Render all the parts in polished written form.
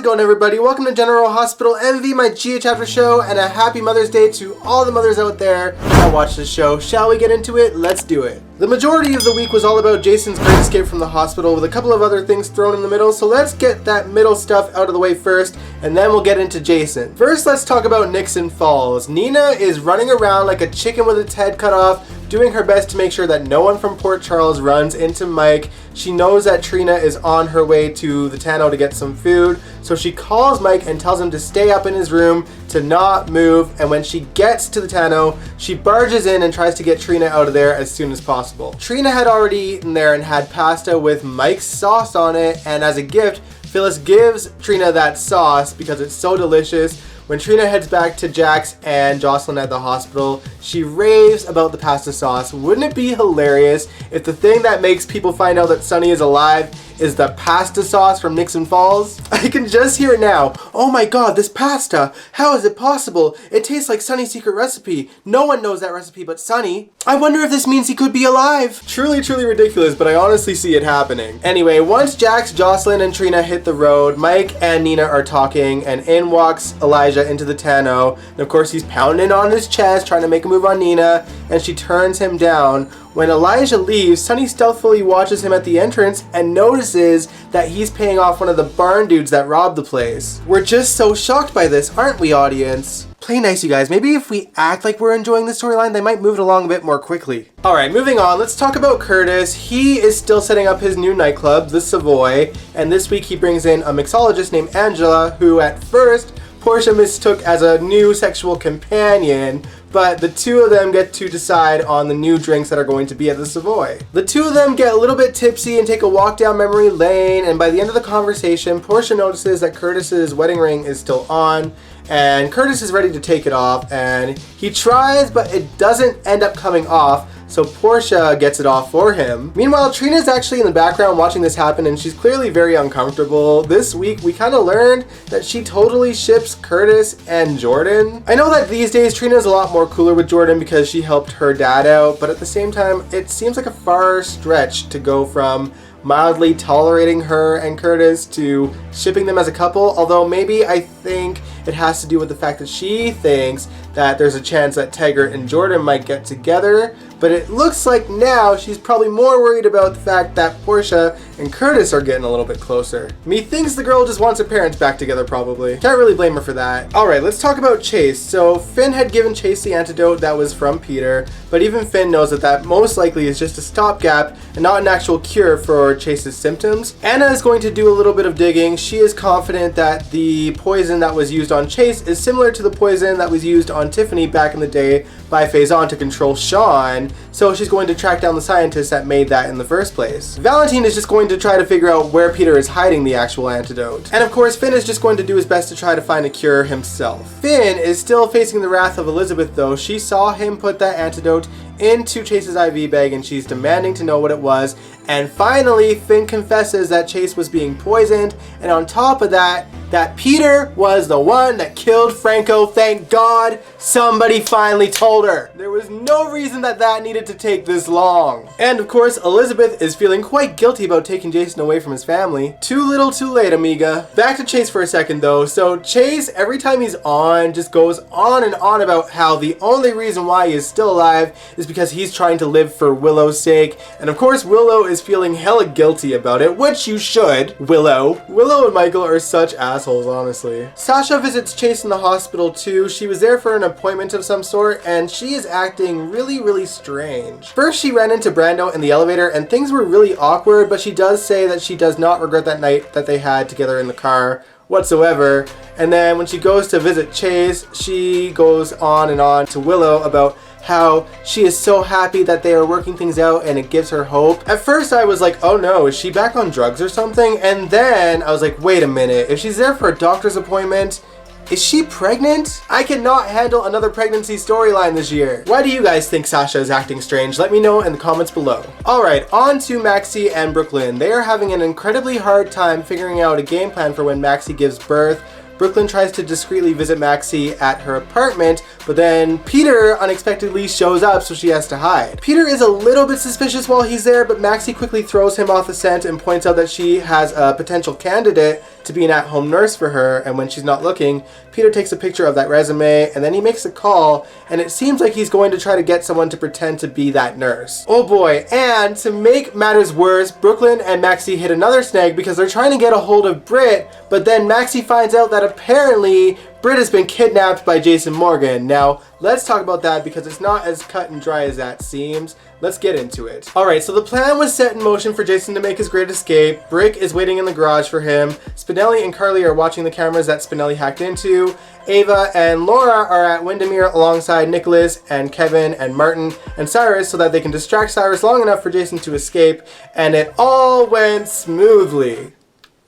it going, everybody? Welcome to General Hospital MV, my GH After show, and a happy Mother's Day to all the mothers out there that watch this show. Shall we get into it? Let's do it. The majority of the week was all about Jason's great escape from the hospital with a couple of other things thrown in the middle, so let's get that middle stuff out of the way first, and then we'll get into Jason. First, let's talk about Nixon Falls. Nina is running around like a chicken with its head cut off, doing her best to make sure that no one from Port Charles runs into Mike. She knows that Trina is on her way to the Tano to get some food, so she calls Mike and tells him to stay up in his room, to not move, and when she gets to the Tano, she barges in and tries to get Trina out of there as soon as possible. Trina had already eaten there and had pasta with Mike's sauce on it, and as a gift, Phyllis gives Trina that sauce because it's so delicious. When Trina heads back to Jax and Jocelyn at the hospital, she raves about the pasta sauce. Wouldn't it be hilarious if the thing that makes people find out that Sunny is alive is the pasta sauce from Nixon Falls? I can just hear it now. Oh my god, this pasta! How is it possible? It tastes like Sunny's secret recipe. No one knows that recipe but Sunny. I wonder if this means he could be alive. Truly, truly ridiculous, but I honestly see it happening. Anyway, once Jax, Jocelyn, and Trina hit the road, Mike and Nina are talking, and in walks Elijah into the Tano. And of course, he's pounding on his chest, trying to make a move on Nina, and she turns him down. When Elijah leaves, Sunny stealthily watches him at the entrance and notices that he's paying off one of the barn dudes that robbed the place. We're just so shocked by this, aren't we, audience? Play nice, you guys. Maybe if we act like we're enjoying the storyline, they might move it along a bit more quickly. Alright, moving on, let's talk about Curtis. He is still setting up his new nightclub, the Savoy, and this week he brings in a mixologist named Angela, who at first Portia mistook as a new sexual companion, but the two of them get to decide on the new drinks that are going to be at the Savoy. The two of them get a little bit tipsy and take a walk down memory lane, and by the end of the conversation, Portia notices that Curtis's wedding ring is still on, and Curtis is ready to take it off, and he tries, but it doesn't end up coming off, so Portia gets it off for him. Meanwhile, Trina's actually in the background watching this happen, and she's clearly very uncomfortable. This week, we kind of learned that she totally ships Curtis and Jordan. I know that these days, Trina's a lot more cooler with Jordan because she helped her dad out, but at the same time, it seems like a far stretch to go from mildly tolerating her and Curtis to shipping them as a couple, although maybe I think it has to do with the fact that she thinks that there's a chance that Taggart and Jordan might get together, but it looks like now she's probably more worried about the fact that Portia and Curtis are getting a little bit closer. Methinks the girl just wants her parents back together, probably. Can't really blame her for that. Alright, let's talk about Chase. So Finn had given Chase the antidote that was from Peter, but even Finn knows that that most likely is just a stopgap and not an actual cure for Chase's symptoms. Anna is going to do a little bit of digging. She is confident that the poison that was used on Chase is similar to the poison that was used on Tiffany back in the day by Faison to control Sean, so she's going to track down the scientists that made that in the first place. Valentine is just going to try to figure out where Peter is hiding the actual antidote. And of course, Finn is just going to do his best to try to find a cure himself. Finn is still facing the wrath of Elizabeth though. She saw him put that antidote into Chase's IV bag and she's demanding to know what it was. And finally, Finn confesses that Chase was being poisoned, and on top of that, that Peter was the one that killed Franco. Thank God somebody finally told her. There was no reason that needed to take this long. And of course, Elizabeth is feeling quite guilty about taking Jason away from his family. Too little too late, amiga. Back to Chase for a second though. So Chase, every time he's on, just goes on and on about how the only reason why he is still alive is because he's trying to live for Willow's sake. And of course, Willow is feeling hella guilty about it, which you should. Willow and Michael are such assholes, honestly. Sasha visits Chase in the hospital too. She was there for an appointment of some sort, and she is acting really strange. First, she ran into Brando in the elevator, and things were really awkward, but she does say that she does not regret that night that they had together in the car whatsoever. And then when she goes to visit Chase, she goes on and on to Willow about how she is so happy that they are working things out and it gives her hope. At first I was like, oh no, is she back on drugs or something? And then I was like, wait a minute, if she's there for a doctor's appointment, is she pregnant? I cannot handle another pregnancy storyline this year. Why do you guys think Sasha is acting strange? Let me know in the comments below. Alright, on to Maxie and Brooklyn. They are having an incredibly hard time figuring out a game plan for when Maxie gives birth. Brooklyn tries to discreetly visit Maxie at her apartment, but then Peter unexpectedly shows up, so she has to hide. Peter is a little bit suspicious while he's there, but Maxie quickly throws him off the scent and points out that she has a potential candidate to be an at-home nurse for her, and when she's not looking, Peter takes a picture of that resume, and then he makes a call, and it seems like he's going to try to get someone to pretend to be that nurse. Oh boy, and to make matters worse, Brooklyn and Maxie hit another snag because they're trying to get a hold of Britt, but then Maxie finds out that apparently Britt has been kidnapped by Jason Morgan. Now, let's talk about that because it's not as cut and dry as that seems. Let's get into it. Alright, so the plan was set in motion for Jason to make his great escape. Brick is waiting in the garage for him. Spinelli and Carly are watching the cameras that Spinelli hacked into. Ava and Laura are at Windermere alongside Nicholas and Kevin and Martin and Cyrus so that they can distract Cyrus long enough for Jason to escape. And it all went smoothly.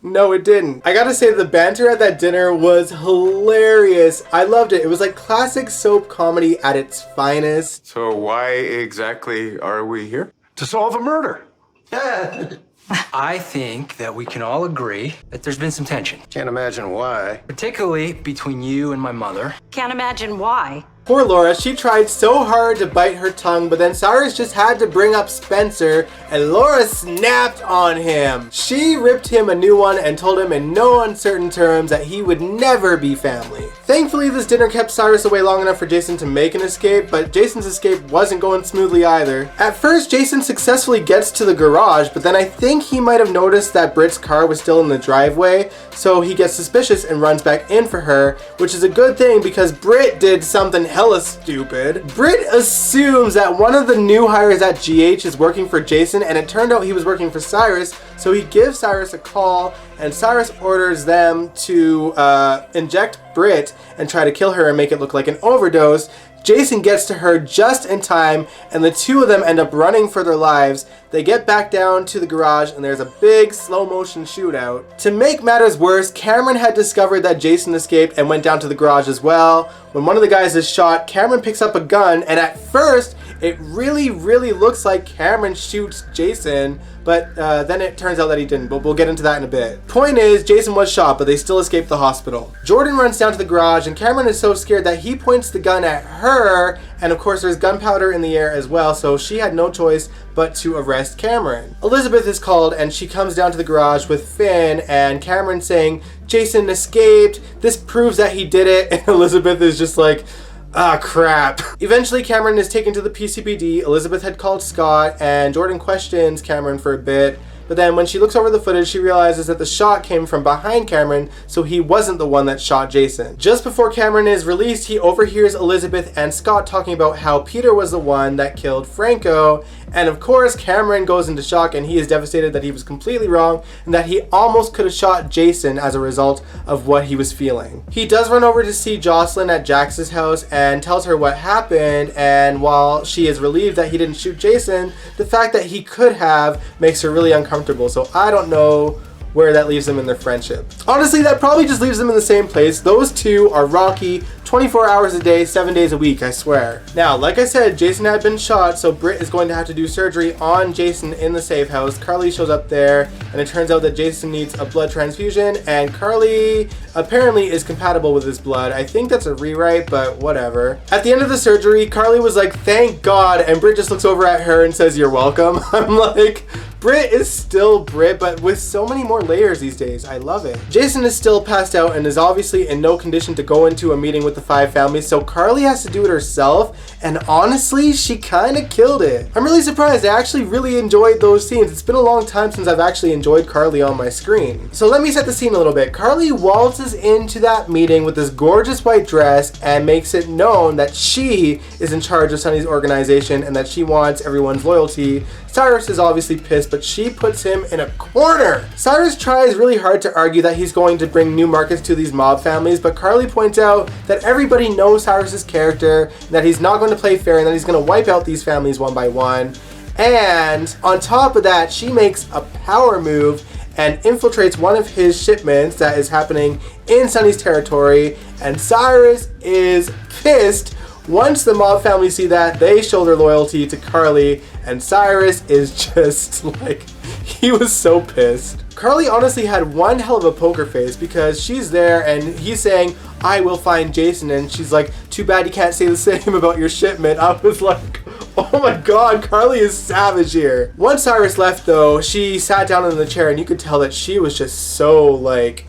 No, it didn't. I gotta say, the banter at that dinner was hilarious. I loved it. It was like classic soap comedy at its finest. So why exactly are we here? To solve a murder. I think that we can all agree that there's been some tension. Can't imagine why. Particularly between you and my mother. Can't imagine why. Poor Laura, she tried so hard to bite her tongue, but then Cyrus just had to bring up Spencer, and Laura snapped on him. She ripped him a new one and told him in no uncertain terms that he would never be family. Thankfully, this dinner kept Cyrus away long enough for Jason to make an escape, but Jason's escape wasn't going smoothly either. At first, Jason successfully gets to the garage, but then I think he might have noticed that Britt's car was still in the driveway, so he gets suspicious and runs back in for her, which is a good thing because Britt did something hella stupid. Britt assumes that one of the new hires at GH is working for Jason, and it turned out he was working for Cyrus, so he gives Cyrus a call, and Cyrus orders them to inject Britt and try to kill her and make it look like an overdose. Jason gets to her just in time, and the two of them end up running for their lives. They get back down to the garage, and there's a big slow motion shootout. To make matters worse, Cameron had discovered that Jason escaped and went down to the garage as well. When one of the guys is shot, Cameron picks up a gun, and at first, it really looks like Cameron shoots Jason, but then it turns out that he didn't, but we'll get into that in a bit. Point is, Jason was shot, but they still escaped the hospital. Jordan runs down to the garage, and Cameron is so scared that he points the gun at her, and of course there's gunpowder in the air as well, so she had no choice but to arrest Cameron. Elizabeth is called, and she comes down to the garage with Finn, and Cameron saying, Jason escaped, this proves that he did it, and Elizabeth is just like, ah, crap. Eventually, Cameron is taken to the PCPD. Elizabeth had called Scott, and Jordan questions Cameron for a bit. But then when she looks over the footage, she realizes that the shot came from behind Cameron, so he wasn't the one that shot Jason. Just before Cameron is released, he overhears Elizabeth and Scott talking about how Peter was the one that killed Franco. And of course, Cameron goes into shock, and he is devastated that he was completely wrong and that he almost could have shot Jason as a result of what he was feeling. He does run over to see Jocelyn at Jax's house and tells her what happened, and while she is relieved that he didn't shoot Jason, the fact that he could have makes her really uncomfortable. So I don't know where that leaves them in their friendship. Honestly, that probably just leaves them in the same place. Those two are rocky 24 hours a day, 7 days a week, I swear. Now, like I said, Jason had been shot, so Britt is going to have to do surgery on Jason in the safe house. Carly shows up there, and it turns out that Jason needs a blood transfusion, and Carly apparently is compatible with his blood. I think that's a rewrite, but whatever. At the end of the surgery, Carly was like, thank God, and Britt just looks over at her and says, you're welcome. I'm like, Britt is still Britt, but with so many more layers these days. I love it. Jason is still passed out and is obviously in no condition to go into a meeting with the 5 families, so Carly has to do it herself, and honestly, she kind of killed it. I'm really surprised. I actually really enjoyed those scenes. It's been a long time since I've actually enjoyed Carly on my screen. So let me set the scene a little bit. Carly waltzes into that meeting with this gorgeous white dress and makes it known that she is in charge of Sunny's organization and that she wants everyone's loyalty. Cyrus is obviously pissed, but she puts him in a corner. Cyrus tries really hard to argue that he's going to bring new markets to these mob families, but Carly points out that everybody knows Cyrus's character, and that he's not going to play fair, and that he's going to wipe out these families one by one. And on top of that, she makes a power move and infiltrates one of his shipments that is happening in Sunny's territory, and Cyrus is pissed. Once the mob family see that, they show their loyalty to Carly, and Cyrus is just like, he was so pissed. Carly honestly had one hell of a poker face because she's there and he's saying, I will find Jason, and she's like, too bad you can't say the same about your shipment. I was like, oh my god, Carly is savage here. Once Cyrus left though, she sat down in the chair and you could tell that she was just so like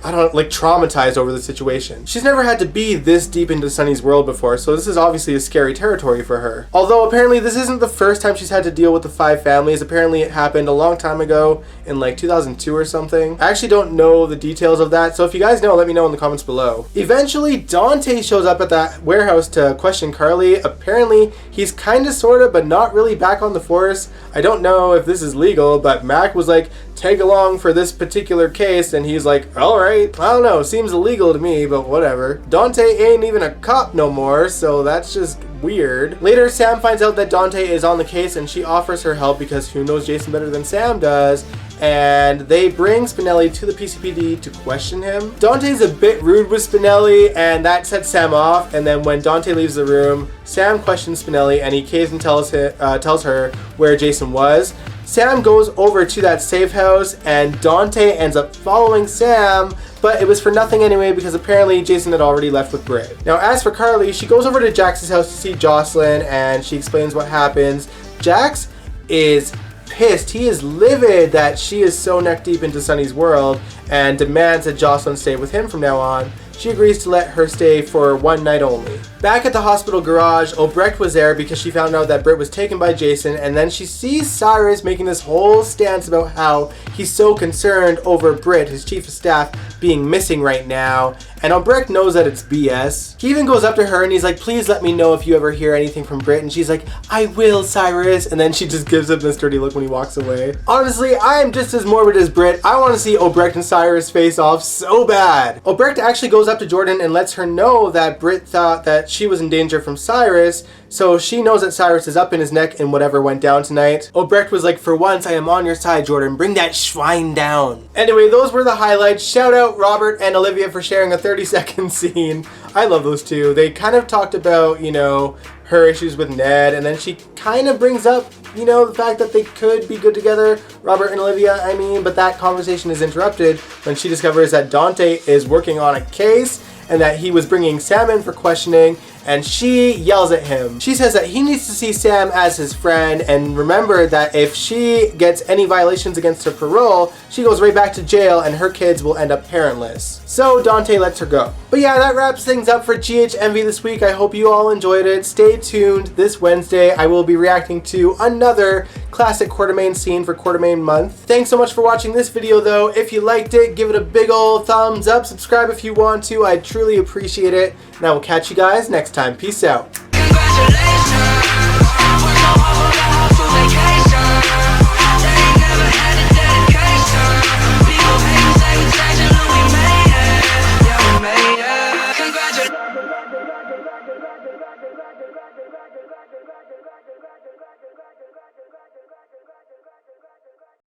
I don't know, like traumatized over the situation. She's never had to be this deep into Sunny's world before, so this is obviously a scary territory for her. Although apparently this isn't the first time she's had to deal with the 5 families. Apparently it happened a long time ago in like 2002 or something. I actually don't know the details of that, so if you guys know, let me know in the comments below. Eventually, Dante shows up at that warehouse to question Carly. Apparently, he's kinda sorta, but not really back on the force. I don't know if this is legal, but Mac was like, tag along for this particular case, and he's like, alright, I don't know, seems illegal to me, but whatever. Dante ain't even a cop no more, so that's just weird. Later, Sam finds out that Dante is on the case, and she offers her help because who knows Jason better than Sam does, and they bring Spinelli to the PCPD to question him. Dante's a bit rude with Spinelli, and that sets Sam off, and then when Dante leaves the room, Sam questions Spinelli, and he caves and tells her where Jason was. Sam goes over to that safe house, and Dante ends up following Sam, but it was for nothing anyway because apparently Jason had already left with Britt. Now as for Carly, she goes over to Jax's house to see Jocelyn, and she explains what happens. Jax is pissed. He is livid that she is so neck deep into Sunny's world and demands that Jocelyn stay with him from now on. She agrees to let her stay for one night only. Back at the hospital garage, Obrecht was there because she found out that Britt was taken by Jason, and then she sees Cyrus making this whole stance about how he's so concerned over Britt, his chief of staff, being missing right now, and Obrecht knows that it's BS. He even goes up to her and he's like, please let me know if you ever hear anything from Britt, and she's like, I will, Cyrus, and then she just gives him this dirty look when he walks away. Honestly, I am just as morbid as Britt. I want to see Obrecht and Cyrus face off so bad. Obrecht actually goes up to Jordan and lets her know that Britt thought that she was in danger from Cyrus, so she knows that Cyrus is up in his neck in whatever went down tonight. Obrecht was like, for once I am on your side, Jordan. Bring that schwein down. Anyway, those were the highlights. Shout out Robert and Olivia for sharing a 30-second scene. I love those two. They kind of talked about, you know, her issues with Ned, and then she kind of brings up, you know, the fact that they could be good together, Robert and Olivia, I mean, but that conversation is interrupted when she discovers that Dante is working on a case and that he was bringing Sam in for questioning, and she yells at him. She says that he needs to see Sam as his friend, and remember that if she gets any violations against her parole, she goes right back to jail and her kids will end up parentless. So Dante lets her go. But yeah, that wraps things up for GHMV this week. I hope you all enjoyed it. Stay tuned. This Wednesday, I will be reacting to another classic Quartermain scene for Quartermain month. Thanks so much for watching this video though. If you liked it, give it a big ol' thumbs up. Subscribe if you want to. I'd truly appreciate it. And I will catch you guys next time. Peace out.